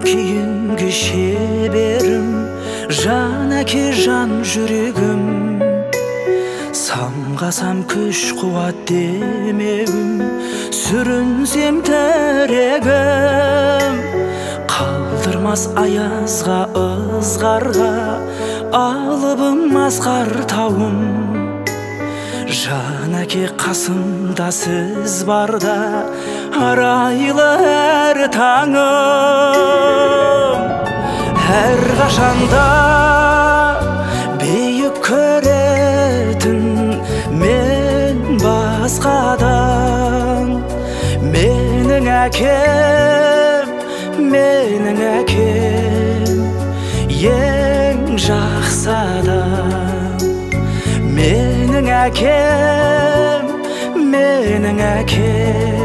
кейінгі шеберім, жан әке жан жүрегім. Самғасам күш қуат демегім, сүрінсем тірегім. Қалдырмас аязға ызғарға, алыбым асқар тауым. Жан әке қасымда сіз барда, арайлы әр таңым. Әр қашанда бейік көретін мен басқадан. Менің әкем, менің әкем, ең жақсы адам. Менің әкем, менің әкем,